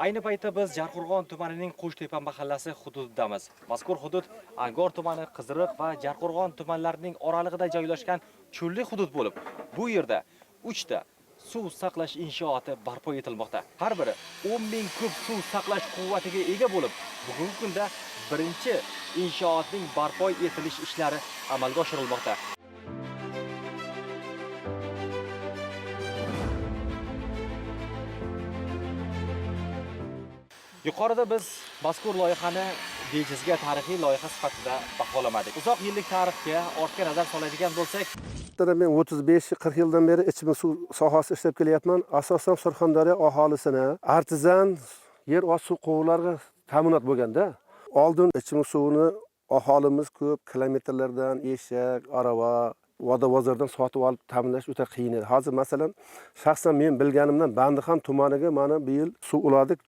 Ayni paytda biz Jarqo'rg'on tumanining Qo'shtepa mahallasi hududidamiz. Mazkur hudud Angor tumani, Qiziriq va Jarqo'rg'on tumanlarining oralig'ida joylashgan cho'lli hudud bo'lib, bu yerda 3 ta suv saqlash inshooti barpo etilmoqda. Har biri 10 ming kub suv saqlash quvvatiga ega bo'lib, bugungi kunda birinchi inshootning barpo etilish ishlari amalga oshirilmoqda. Yuqorida biz mazkur loyihani bejizga tarixiy loyiha sifatida baholamadik. Uzoq yillik tarixga ortga nazar soladigan bo'lsak, men 35-40 yildan beri ichimlik suv sohasida ishlab kelyapman. Asosan Surxondaryo aholisini artizan yer osti suv quvurlariga ta'minot bo'lganda, oldin ichimlik suvini aholimiz ko'p kilometrlardan eshak, arava, vodovozlardan sotib olib ta'minlash o'ta qiyin edi. Hozir masalan, shaxsan men bilganimdan Bandixon tumaniga mana bu yil suv uladik.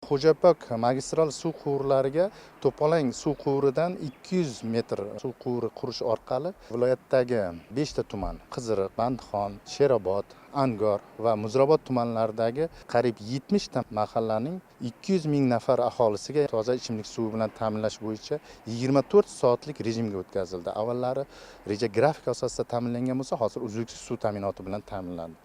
Xo'japak magistral suv quvurlariga To'polang suv quvuridan 200 metr suv quvuri qurish orqali viloyatdagi 5 ta tuman, Qiziriq, Bandixon, Sherobod, Angor va Muzrabot tumanlaridagi qariyb 70 ta mahallaning 200 ming nafar aholisiga toza ichimlik suvi bilan ta'minlash bo'yicha 24 soatlik rejimga o'tkazildi. Avvallari reja grafik asosida ta'minlangan bo'lsa, hozir uzluksiz suv ta'minoti bilan ta'minlandi.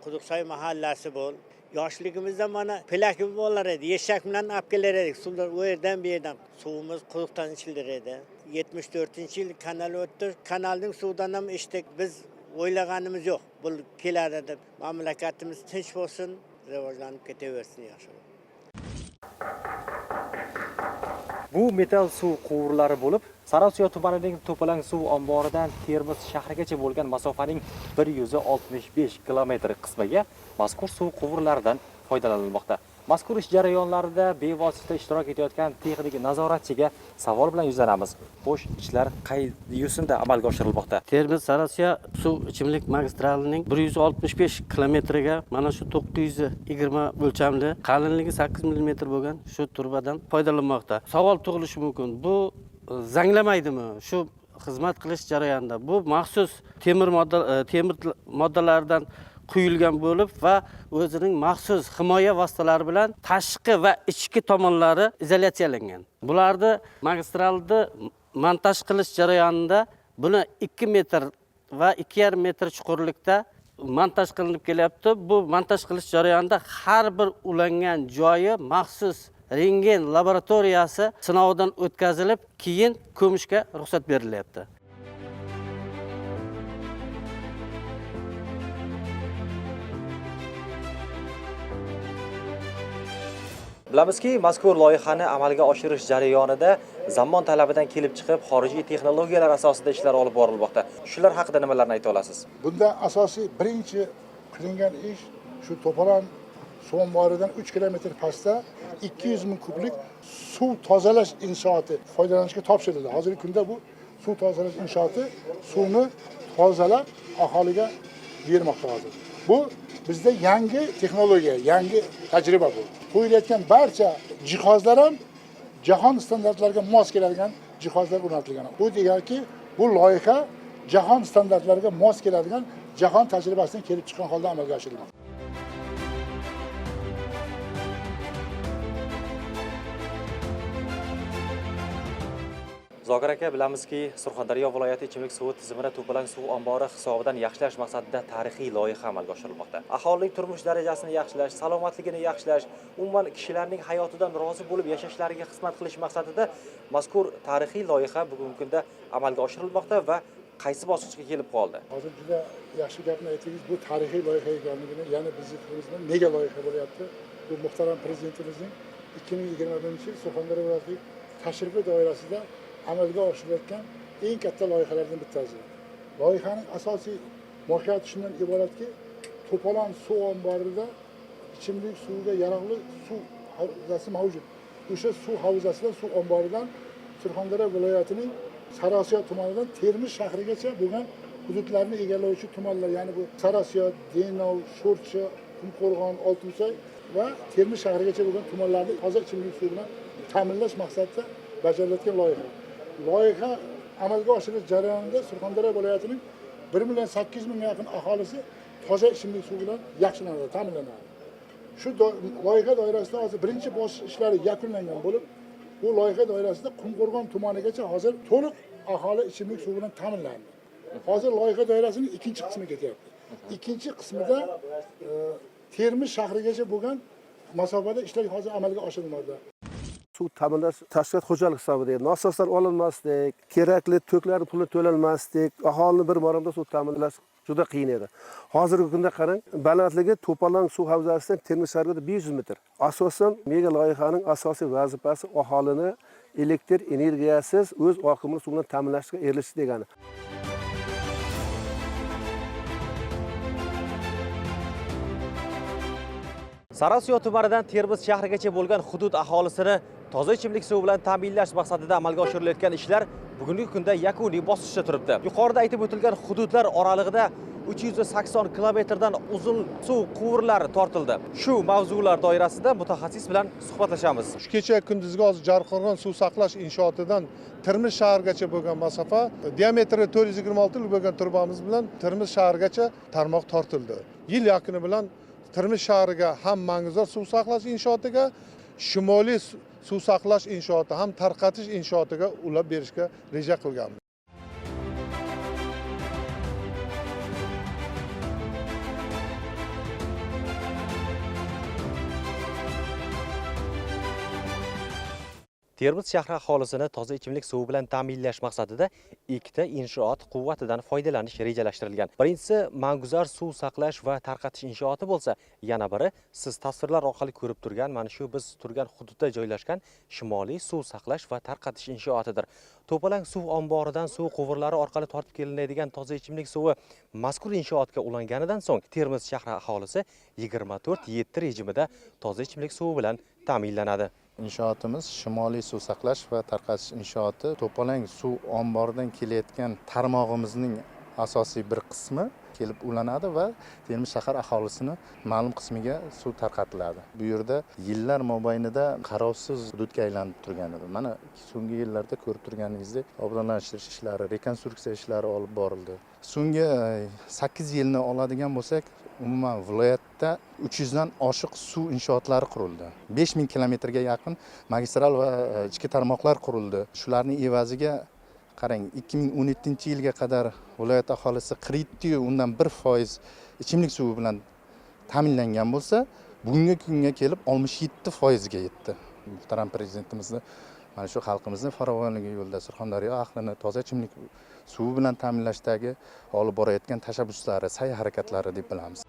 Quduqsoy mahallasi bo'l. Yoshligimizda mana pelaki bolalar edi. Eshak bilan olib kelar edik. Suvlar u yerdan bu yerdan. Suvimiz quduqdan ichilar edi. 74-yil kanal o'tdi. Kanalning suvidan ham ichdik. Biz o'ylaganimiz yo'q. Bu keladi deb. Mamlakatimiz tinch bo'lsin, rivojlanib ketaversin yaxshi. bu metal suv quvurlari bo'lib, Sarosiyo tumanining To'polang suv omboridan Termiz shahrigacha bo'lgan masofaning 165 kilometr qismiga mazkur suv quvurlaridan foydalanilmoqda. Mazkur ish jarayonlarida bevosita ishtirok etayotgan texnik nazoratchiga savol bilan yuzlanamiz. Xo'sh, ishlar qay yo'sinda amalga oshirilmoqda? Termiz Sarosiyo suv ichimlik magistralining 165 kilometriga mana shu 920 o'lchamli, qalinligi 8 mm bo'lgan shu turbadan foydalanmoqda. Savol tug'ilishi mumkin. Bu zanglamaydimi? Shu xizmat qilish jarayonida bu maxsus temir moddalardan quyilgan bo'lib va o'zining maxsus himoya vositalari bilan tashqi va ichki tomonlari izolyatsiyalangan. Bularni magistralni montaj qilish jarayonida buni 2 metr va 2,5 metr chuqurlikda montaj qilinib kelyapti. Bu montaj qilish jarayonida har bir ulangan joyi maxsus rentgen laboratoriyasi sinovdan o'tkazilib, keyin ko'mishga ruxsat berilyapti. Bilamizki, mazkur loyihani amalga oshirish jarayonida zamon talabidan kelib chiqib, xorijiy texnologiyalar asosida ishlar olib borilmoqda. Shular haqida nimalarni ayta olasiz? Bunda asosiy birinchi qilingan ish shu To'polang suv omboridan 3 kilometr pastda 200 ming kublik suv tozalash inshooti foydalanishga topshirildi. Hozirgi kunda bu suv tozalash inshooti suvni tozalab aholiga bermoqda hozir. Bu bizda yangi texnologiya, yangi tajriba bu. Qo'yilayotgan barcha jihozlar ham jahon standartlariga mos keladigan jihozlar o'rnatilgan. Bu deganki, bu loyiha jahon standartlariga mos keladigan jahon tajribasidan kelib chiqqan holda amalga oshirilmoqda. Zokir aka, bilamizki, Surxondaryo viloyati ichimlik suvi tizimini To'polang suv ombori hisobidan yaxshilash maqsadida tarixiy loyiha amalga oshirilmoqda. Aholining turmush darajasini yaxshilash, salomatligini yaxshilash, umuman kishilarning hayotidan rozi bo'lib yashashlariga xizmat qilish maqsadida mazkur tarixiy loyiha bugungi kunda amalga oshirilmoqda va qaysi bosqichga kelib qoldi? Hozir juda yaxshi gapni aytdingiz. Bu tarixiy loyiha ekanligini, ya'ni bizning nega loyiha bo'lyapti? Bu muhtaram prezidentimizning 2021-yil Surxondaryo viloyatining tashrifi doirasida amalga oshirilayotgan eng katta loyihalardan bittasi. Loyihaning asosiy mohiyati shundan iboratki, To'polang suv omborida ichimlik suviga yaroqli suv havzasi mavjud. O'sha suv havzasidan, suv omboridan Surxondaryo viloyatining Sarosiyo tumanidan Termiz shahrigacha bo'lgan hududlarni egallovchi tumanlar, ya'ni bu Sarosiyo, Denov, Sho'rchi, Qumqo'rg'on, Oltinsoy va Termiz shahrigacha bo'lgan tumanlarni toza ichimlik suvi bilan ta'minlash maqsadida bajarilayotgan loyiha. Loyiha amalga oshirish jarayonida Surxondaryo viloyatining 1,8 million yaqin aholisi toza ichimlik suvi bilan yaxshilanadi, ta'minlanadi. Shu loyiha doirasida hozir birinchi bosqich ishlari yakunlangan bo'lib, bu loyiha doirasida Qumqo'rg'on tumanigacha hozir to'liq aholi ichimlik suvi bilan ta'minlandi. Hozir loyiha doirasining ikkinchi qismi ketyapti. Ikkinchi qismida Termiz shahrigacha bo'lgan masofada ishlar hozir amalga oshirilmoqda. Suv ta'minlash tashkilot xo'jalik hisobida nasoslar olinmaslik, kerakli to'klarning puli to'lanmaslik, aholini bir maromda suv ta'minlash juda qiyin edi. Hozirgi kunda qarang, balandligi To'palang suv havzasidan Termiz shahriga 500 metr. Asosan mega loyihaning asosiy vazifasi aholini elektr energiyasiz o'z oqimli suv bilan ta'minlashga erishish degani. Sarosiyo tumanidan Termiz shahrigacha bo'lgan hudud aholisini toza ichimlik suvi bilan ta'minlash maqsadida amalga oshirilayotgan ishlar bugungi kunda yakuniy bosqichda turibdi. Yuqorida aytib o'tilgan hududlar oralig'ida 380 kilometrdan uzun suv quvurlari tortildi. Shu mavzular doirasida mutaxassis bilan suhbatlashamiz. Shu kecha kunduzgi hozir Jarqo'rg'on suv saqlash inshootidan Termiz shahrigacha bo'lgan masofa, diametri 426 bo'lgan turbamiz bilan Termiz shahrigacha tarmoq tortildi. Yil yakuni bilan Termiz shahriga ham Mangizor suv saqlash inshootiga, Shimoliy suv saqlash inshooti ham tarqatish inshootiga ulab berishga reja qilganmiz. Termiz shahri aholisini toza ichimlik suvi bilan ta'minlash maqsadida ikkita inshoot quvvatidan foydalanish rejalashtirilgan. Birinchisi Manguzor suv saqlash va tarqatish inshooti bo'lsa, yana biri siz tasvirlar orqali ko'rib turgan mana shu biz turgan hududda joylashgan Shimoliy suv saqlash va tarqatish inshootidir. To'palang suv omboridan suv quvurlari orqali tortib kelinadigan toza ichimlik suvi mazkur inshootga ulanganidan so'ng Termiz shahri aholisi 24/7 rejimida toza ichimlik suvi bilan ta'minlanadi. Inshootimiz Shimoliy suv saqlash va tarqatish inshooti To'palang suv omboridan kelayotgan tarmog'imizning asosiy bir qismi kelib ulanadi va Termiz shahar aholisini ma'lum qismiga suv tarqatiladi. Bu yerda yillar mobaynida qarovsiz hududga aylanib turgan edi. Mana so'nggi yillarda ko'rib turganingizdek, obodonlashtirish ishlari, rekonstruksiya ishlari olib borildi. So'nggi 8 yilni oladigan bo'lsak, umuman viloyatda 300 dan oshiq suv inshootlari qurildi. 5000 kilometrga yaqin magistral va ichki tarmoqlar qurildi. Shularning evaziga qarang, 2017-yilga qadar viloyat aholisi kreditli undan 1% ichimlik suvi bilan ta'minlangan bo'lsa, bugungi kunga kelib 67% ga yetdi. Muhtaram prezidentimizni mana shu xalqimizni farovonligi yo'lida Surxondaryo ahlini toza ichimlik suvi bilan ta'minlashdagi olib borayotgan tashabbuslari, sa'y harakatlari deb bilamiz.